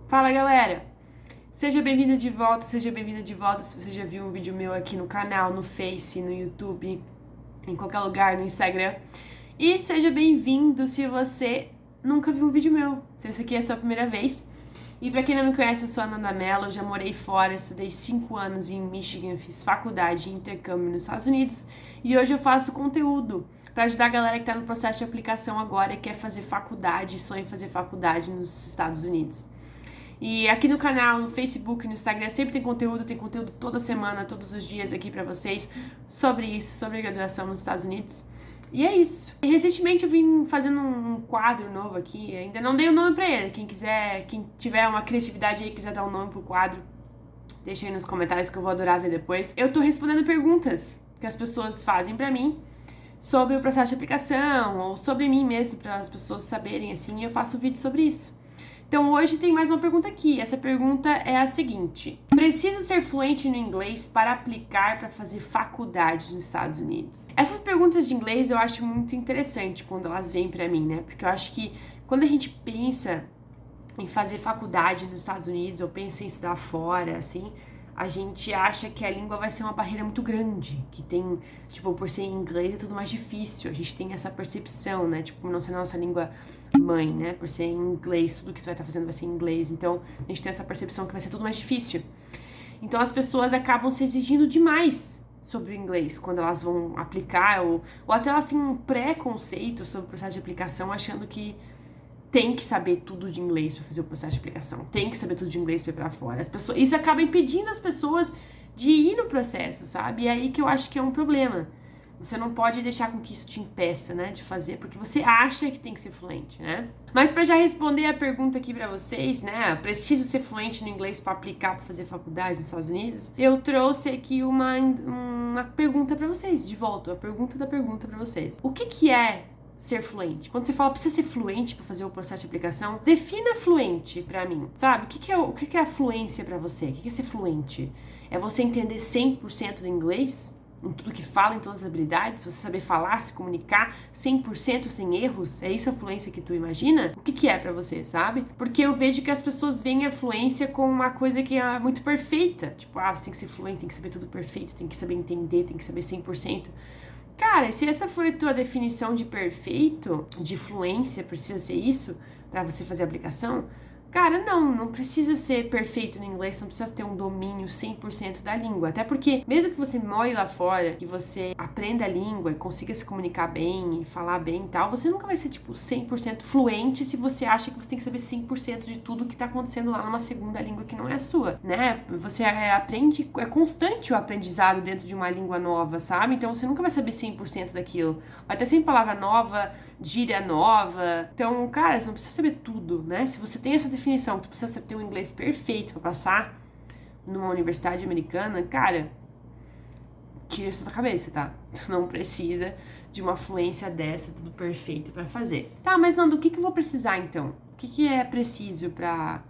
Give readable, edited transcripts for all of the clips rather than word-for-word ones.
Fala, galera! Seja bem-vindo de volta, seja bem-vindo de volta se você já viu um vídeo meu aqui no canal, no Face, no YouTube, em qualquer lugar, no Instagram. E seja bem-vindo se você nunca viu um vídeo meu, se esse aqui é a sua primeira vez. E pra quem não me conhece, eu sou a Nanda Mello, eu já morei fora, estudei 5 anos em Michigan, fiz faculdade e intercâmbio nos Estados Unidos. E hoje eu faço conteúdo para ajudar a galera que tá no processo de aplicação agora e quer fazer faculdade, sonha em fazer faculdade nos Estados Unidos. E aqui no canal, no Facebook, no Instagram, sempre tem conteúdo toda semana, todos os dias aqui pra vocês sobre isso, sobre a graduação nos Estados Unidos. E é isso. E recentemente eu vim fazendo um quadro novo aqui, ainda não dei o nome pra ele. Quem quiser, quem tiver uma criatividade aí, quiser dar um nome pro quadro, deixa aí nos comentários que eu vou adorar ver depois. Eu tô respondendo perguntas que as pessoas fazem pra mim sobre o processo de aplicação, ou sobre mim mesmo, para as pessoas saberem, assim, e eu faço vídeo sobre isso. Então hoje tem mais uma pergunta aqui. Essa pergunta é a seguinte: preciso ser fluente no inglês para aplicar para fazer faculdade nos Estados Unidos? Essas perguntas de inglês eu acho muito interessante quando elas vêm para mim, né? Porque eu acho que quando a gente pensa em fazer faculdade nos Estados Unidos ou pensa em estudar fora, assim, a gente acha que a língua vai ser uma barreira muito grande, que tem, tipo, por ser em inglês é tudo mais difícil, a gente tem essa percepção, né, tipo, não ser a nossa língua mãe, né, por ser em inglês, tudo que tu vai estar fazendo vai ser em inglês, então a gente tem essa percepção que vai ser tudo mais difícil. Então as pessoas acabam se exigindo demais sobre o inglês quando elas vão aplicar, ou até elas têm um preconceito sobre o processo de aplicação, achando que tem que saber tudo de inglês para fazer o processo de aplicação, tem que saber tudo de inglês para ir pra fora. As pessoas, isso acaba impedindo as pessoas de ir no processo, sabe? E é aí que eu acho que é um problema. Você não pode deixar com que isso te impeça, né, de fazer, porque você acha que tem que ser fluente, né? Mas para já responder a pergunta aqui para vocês, né, preciso ser fluente no inglês para aplicar para fazer faculdade nos Estados Unidos? Eu trouxe aqui uma pergunta para vocês, de volta, a pergunta da pergunta para vocês. O que é ser fluente? Quando você fala precisa ser fluente para fazer o processo de aplicação, defina fluente para mim, sabe? O que é a fluência para você? O que é ser fluente? É você entender 100% do inglês? Em tudo que fala, em todas as habilidades, você saber falar, se comunicar 100% sem erros? É isso a fluência que tu imagina? O que é pra você, sabe? Porque eu vejo que as pessoas veem a fluência como uma coisa que é muito perfeita. Tipo, você tem que ser fluente, tem que saber tudo perfeito, tem que saber entender, tem que saber 100%. Cara, se essa for a tua definição de perfeito, de fluência, precisa ser isso pra você fazer a aplicação? Cara, não precisa ser perfeito no inglês, não precisa ter um domínio 100% da língua. Até porque, mesmo que você more lá fora, que você aprenda a língua e consiga se comunicar bem e falar bem e tal, você nunca vai ser, tipo, 100% fluente se você acha que você tem que saber 100% de tudo que tá acontecendo lá numa segunda língua que não é a sua, né? Você aprende, é constante o aprendizado dentro de uma língua nova, sabe? Então você nunca vai saber 100% daquilo. Vai ter sempre palavra nova, gíria nova. Então, cara, você não precisa saber tudo, né? Se você tem essa definição, que tu precisa ter um inglês perfeito pra passar numa universidade americana, cara, tira isso da cabeça, tá? Tu não precisa de uma fluência dessa, tudo perfeito pra fazer. Tá, mas Nando, o que eu vou precisar então? O que é preciso pra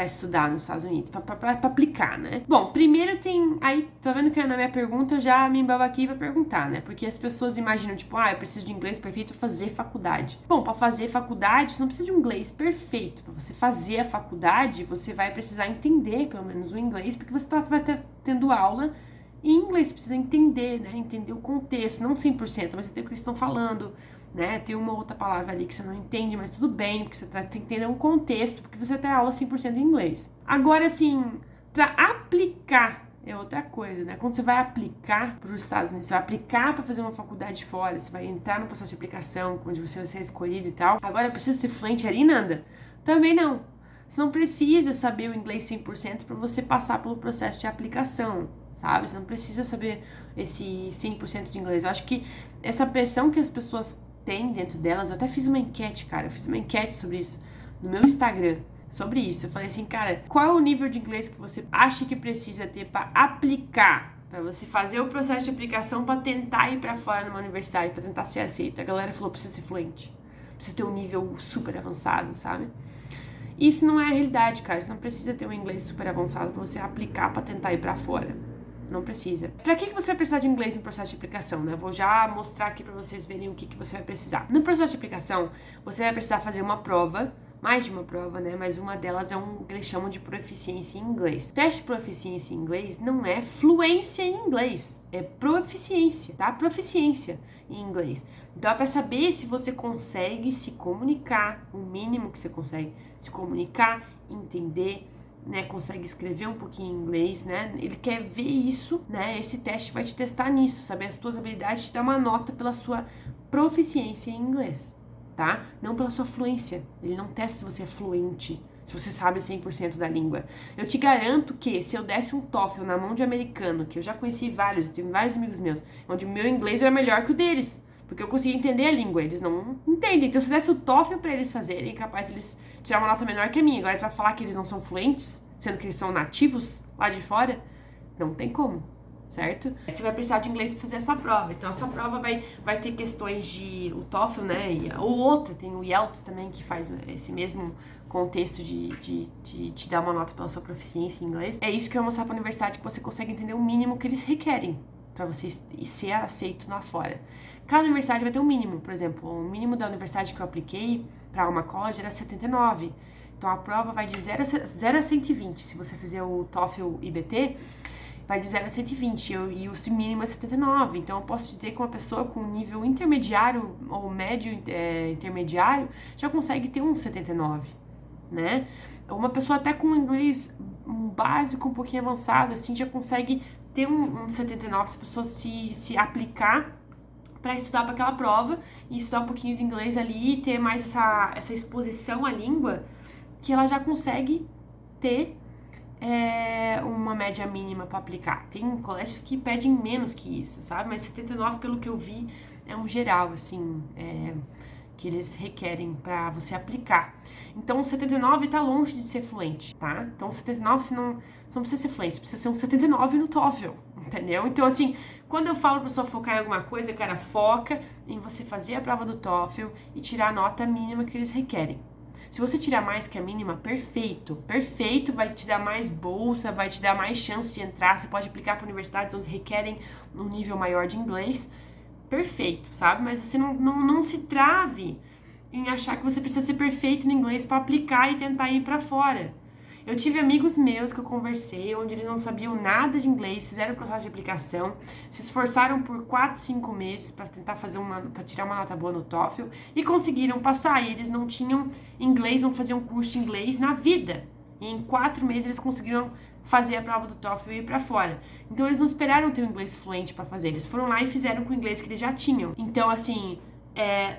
estudar nos Estados Unidos, pra aplicar, né? Bom, primeiro tem, aí, tá vendo que na minha pergunta eu já me embabaqui pra perguntar, né? Porque as pessoas imaginam, tipo, eu preciso de inglês perfeito pra fazer faculdade. Bom, pra fazer faculdade, você não precisa de um inglês perfeito. Pra você fazer a faculdade, você vai precisar entender, pelo menos, o inglês, porque você vai estar tendo aula em inglês, precisa entender, né? Entender o contexto, não 100%, mas entender o que eles estão falando, né? Tem uma outra palavra ali que você não entende, mas tudo bem, porque você tem que entender o contexto, porque você tem aula 100% em inglês. Agora, assim, para aplicar é outra coisa, né? Quando você vai aplicar para os Estados Unidos, você vai aplicar para fazer uma faculdade fora, você vai entrar no processo de aplicação, onde você vai ser escolhido e tal. Agora, precisa ser fluente ali, Nanda? Também não. Você não precisa saber o inglês 100% para você passar pelo processo de aplicação, sabe? Você não precisa saber esse 100% de inglês. Eu acho que essa pressão que as pessoas têm dentro delas, eu até fiz uma enquete, cara. Eu fiz uma enquete sobre isso no meu Instagram, sobre isso. Eu falei assim, cara, qual é o nível de inglês que você acha que precisa ter para aplicar, para você fazer o processo de aplicação, para tentar ir para fora numa universidade, para tentar ser aceita? A galera falou, precisa ser fluente, precisa ter um nível super avançado, sabe? Isso não é a realidade, cara. Você não precisa ter um inglês super avançado para você aplicar, para tentar ir para fora. Não precisa. Pra que você vai precisar de inglês no processo de aplicação, né? Eu vou já mostrar aqui pra vocês verem o que você vai precisar. No processo de aplicação, você vai precisar fazer uma prova mais de uma prova, né? Mas uma delas é o que eles chamam de proficiência em inglês. O teste de proficiência em inglês não é fluência em inglês, é proficiência, tá? Proficiência em inglês. Então é para saber se você consegue se comunicar, o mínimo que você consegue se comunicar, entender, né, consegue escrever um pouquinho em inglês, né? Ele quer ver isso, né? Esse teste vai te testar nisso, saber as tuas habilidades, te dar uma nota pela sua proficiência em inglês, tá? Não pela sua fluência. Ele não testa se você é fluente, se você sabe 100% da língua. Eu te garanto que se eu desse um TOEFL na mão de americano, que eu já conheci vários, eu tenho vários amigos meus, onde o meu inglês era melhor que o deles, porque eu conseguia entender a língua, eles não entendem. Então se eu desse o TOEFL pra eles fazerem, é capaz de eles tirar uma nota menor que a minha. Agora tu vai falar que eles não são fluentes, sendo que eles são nativos lá de fora? Não tem como, certo? Você vai precisar de inglês para fazer essa prova. Então essa prova vai ter questões de o TOEFL, né? Ou outra, tem o IELTS também, que faz esse mesmo contexto de te dar uma nota pela sua proficiência em inglês. É isso que eu vou mostrar para a universidade, que você consegue entender o mínimo que eles requerem para você ser aceito lá fora. Cada universidade vai ter um mínimo. Por exemplo, o mínimo da universidade que eu apliquei para uma college era 79. Então a prova vai de 0 a 120. Se você fizer o TOEFL IBT, vai de 0 a 120 e o mínimo é 79. Então eu posso dizer que uma pessoa com nível intermediário ou médio intermediário já consegue ter um 79, né? Uma pessoa até com inglês básico, um pouquinho avançado, assim, já consegue ter um 79 se a pessoa se aplicar para estudar para aquela prova e estudar um pouquinho de inglês ali e ter mais essa exposição à língua, que ela já consegue ter uma média mínima para aplicar. Tem colégios que pedem menos que isso, sabe? Mas 79, pelo que eu vi, é um geral, assim, que eles requerem para você aplicar. Então, 79 tá longe de ser fluente, tá? Então, 79 você não precisa ser fluente, você precisa ser um 79 no TOEFL, entendeu? Então, assim, quando eu falo pra pessoa focar em alguma coisa, cara, foca em você fazer a prova do TOEFL e tirar a nota mínima que eles requerem. Se você tirar mais que a mínima, perfeito. Perfeito, vai te dar mais bolsa, vai te dar mais chance de entrar. Você pode aplicar para universidades onde requerem um nível maior de inglês. Perfeito, sabe? Mas você não se trave em achar que você precisa ser perfeito no inglês para aplicar e tentar ir para fora. Eu tive amigos meus que eu conversei, onde eles não sabiam nada de inglês, fizeram o processo de aplicação, se esforçaram por 4, 5 meses para tentar para tirar uma nota boa no TOEFL e conseguiram passar. E eles não tinham inglês, não faziam curso de inglês na vida. E em 4 meses eles conseguiram fazer a prova do TOEFL e ir para fora. Então eles não esperaram ter um inglês fluente para fazer, eles foram lá e fizeram com o inglês que eles já tinham. Então, assim,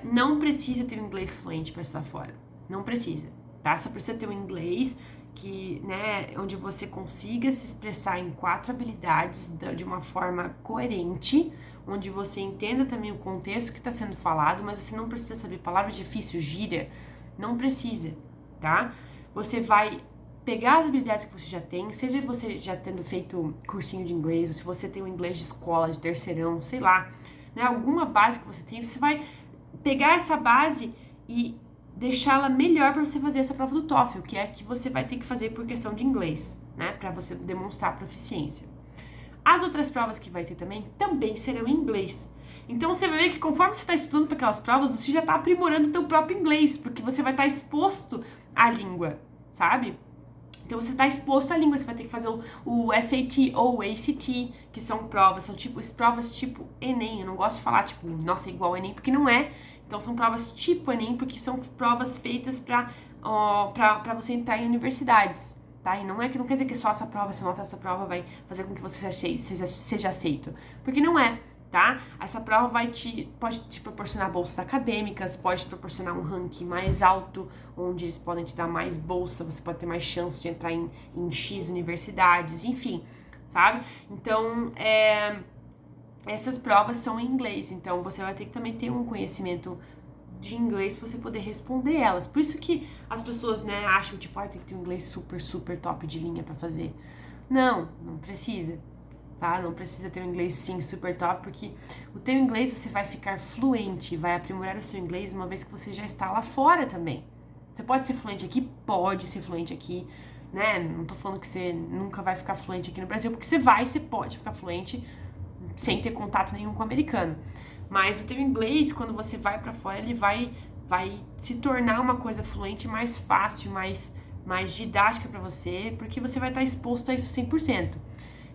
não precisa ter um inglês fluente para estar fora. Não precisa, tá? Só precisa ter um inglês que, né, onde você consiga se expressar em 4 habilidades de uma forma coerente, onde você entenda também o contexto que está sendo falado, mas você não precisa saber palavra difícil, gíria, não precisa, tá? Você vai pegar as habilidades que você já tem, seja você já tendo feito cursinho de inglês, ou se você tem um inglês de escola, de terceirão, sei lá, né, alguma base que você tem, você vai pegar essa base e deixá-la melhor para você fazer essa prova do TOEFL, que é a que você vai ter que fazer por questão de inglês, né, para você demonstrar proficiência. As outras provas que vai ter também serão em inglês. Então você vai ver que conforme você está estudando para aquelas provas, você já está aprimorando o teu próprio inglês, porque você vai estar exposto à língua, sabe? Então você está exposto à língua, você vai ter que fazer o SAT ou o ACT, que são provas tipo Enem. Eu não gosto de falar tipo, nossa, é igual ao Enem, porque não é. Então são provas tipo Enem, porque são provas feitas para você entrar em universidades, tá? E não quer dizer que só essa nota dessa prova vai fazer com que você seja aceito, porque não é, tá? Essa prova pode te proporcionar bolsas acadêmicas, pode te proporcionar um ranking mais alto, onde eles podem te dar mais bolsa, você pode ter mais chance de entrar em X universidades, enfim, sabe? Então, essas provas são em inglês, então você vai ter que também ter um conhecimento de inglês para você poder responder elas. Por isso que as pessoas, né, acham, tipo, tem que ter um inglês super, super top de linha para fazer. Não precisa, tá? Não precisa ter um inglês, sim, super top, porque o teu inglês você vai ficar fluente, vai aprimorar o seu inglês uma vez que você já está lá fora também. Você pode ser fluente aqui? Pode ser fluente aqui, né? Não tô falando que você nunca vai ficar fluente aqui no Brasil, porque você pode ficar fluente sem ter contato nenhum com o americano. Mas o teu inglês, quando você vai pra fora, ele vai vai se tornar uma coisa fluente mais fácil, mais didática para você, porque você vai estar exposto a isso 100%.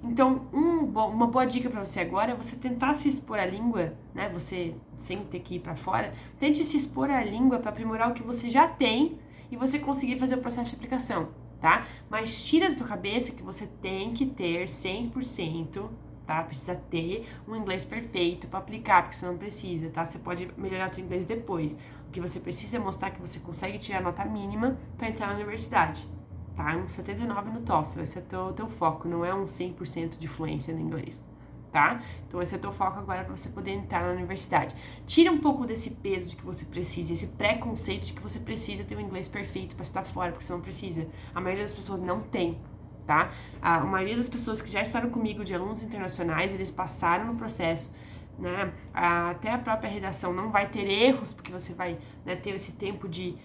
Então, uma boa dica para você agora é você tentar se expor à língua, né? Você, sem ter que ir para fora, tente se expor à língua para aprimorar o que você já tem e você conseguir fazer o processo de aplicação, tá? Mas tira da tua cabeça que você tem que ter 100%, tá? Precisa ter um inglês perfeito para aplicar, porque você não precisa, tá? Você pode melhorar teu inglês depois. O que você precisa é mostrar que você consegue tirar a nota mínima para entrar na universidade. Tá? Um 79 no TOEFL, esse é o teu foco, não é um 100% de fluência no inglês, tá? Então esse é o teu foco agora para você poder entrar na universidade. Tira um pouco desse peso de que você precisa, esse preconceito de que você precisa ter um inglês perfeito para estar fora, porque você não precisa. A maioria das pessoas não tem, tá? A maioria das pessoas que já estaram comigo de alunos internacionais, eles passaram no processo, né? Até a própria redação não vai ter erros, porque você vai, né, ter esse tempo de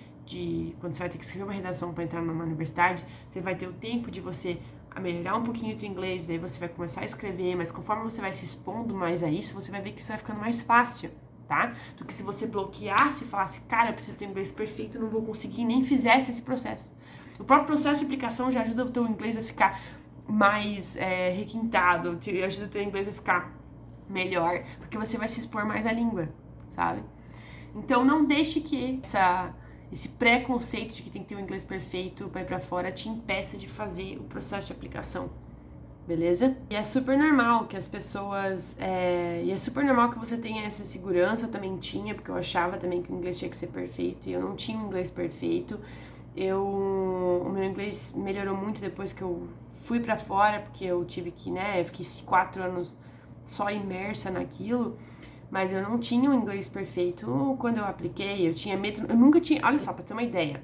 quando você vai ter que escrever uma redação para entrar numa universidade, você vai ter o tempo de você melhorar um pouquinho o teu inglês, daí você vai começar a escrever, mas conforme você vai se expondo mais a isso, você vai ver que isso vai ficando mais fácil, tá? Do que se você bloqueasse e falasse, cara, eu preciso ter um inglês perfeito, eu não vou conseguir, nem fizesse esse processo. O próprio processo de aplicação já ajuda o teu inglês a ficar mais requintado, ajuda o teu inglês a ficar melhor, porque você vai se expor mais à língua, sabe? Então não deixe que esse preconceito de que tem que ter um inglês perfeito para ir pra fora te impeça de fazer o processo de aplicação, beleza? E é super normal que as pessoas... e é super normal que você tenha essa segurança, eu também tinha, porque eu achava também que o inglês tinha que ser perfeito, e eu não tinha um inglês perfeito. O meu inglês melhorou muito depois que eu fui pra fora, porque eu tive que, né, eu fiquei 4 anos só imersa naquilo, mas eu não tinha um inglês perfeito. Quando eu apliquei, eu tinha medo, eu nunca tinha, olha só, pra ter uma ideia,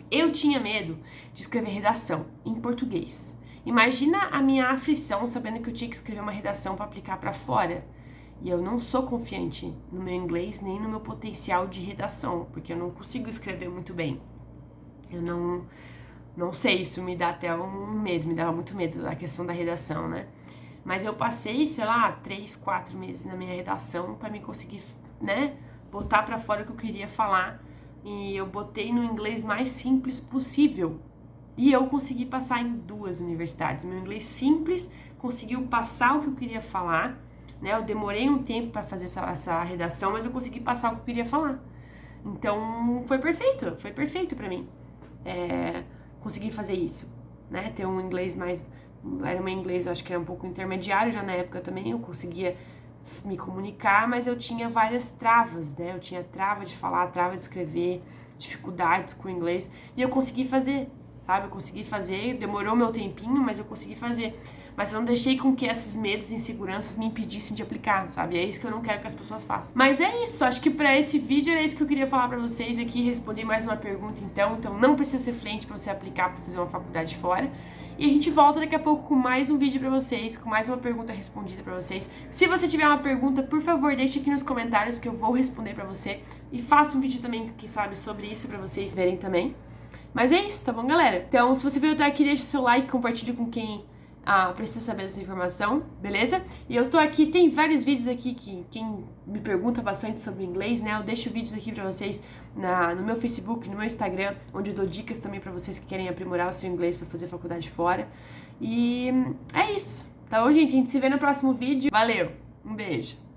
eu tinha medo de escrever redação em português. Imagina a minha aflição sabendo que eu tinha que escrever uma redação para aplicar para fora. E eu não sou confiante no meu inglês nem no meu potencial de redação, porque eu não consigo escrever muito bem. Eu não sei, isso me dá até um medo, me dava muito medo da questão da redação, né? Mas eu passei, sei lá, 3, 4 meses na minha redação para me conseguir, né, botar para fora o que eu queria falar. E eu botei no inglês mais simples possível. E eu consegui passar em 2 universidades. Meu inglês simples conseguiu passar o que eu queria falar, né? Eu demorei um tempo para fazer essa redação, mas eu consegui passar o que eu queria falar. Então, foi perfeito para mim. Consegui fazer isso, né? Ter um inglês mais... Era um inglês, eu acho que era um pouco intermediário já na época também, eu conseguia me comunicar, mas eu tinha várias travas, né? Eu tinha trava de falar, trava de escrever, dificuldades com o inglês, e eu consegui fazer, sabe? Eu consegui fazer, demorou meu tempinho, mas eu consegui fazer. Mas eu não deixei com que esses medos e inseguranças me impedissem de aplicar, sabe? É isso que eu não quero que as pessoas façam. Mas é isso, acho que pra esse vídeo era isso que eu queria falar pra vocês aqui, responder mais uma pergunta então não precisa ser fluente pra você aplicar pra fazer uma faculdade fora. E a gente volta daqui a pouco com mais um vídeo pra vocês, com mais uma pergunta respondida pra vocês. Se você tiver uma pergunta, por favor, deixe aqui nos comentários que eu vou responder pra você. E faça um vídeo também, quem sabe, sobre isso pra vocês verem também. Mas é isso, tá bom, galera? Então, se você veio até aqui, deixa o seu like, compartilhe com quem precisa saber dessa informação, beleza? E eu tô aqui, tem vários vídeos aqui que quem me pergunta bastante sobre inglês, né? Eu deixo vídeos aqui pra vocês no meu Facebook, no meu Instagram, onde eu dou dicas também pra vocês que querem aprimorar o seu inglês pra fazer faculdade fora. E é isso, tá bom, gente? A gente se vê no próximo vídeo. Valeu, um beijo!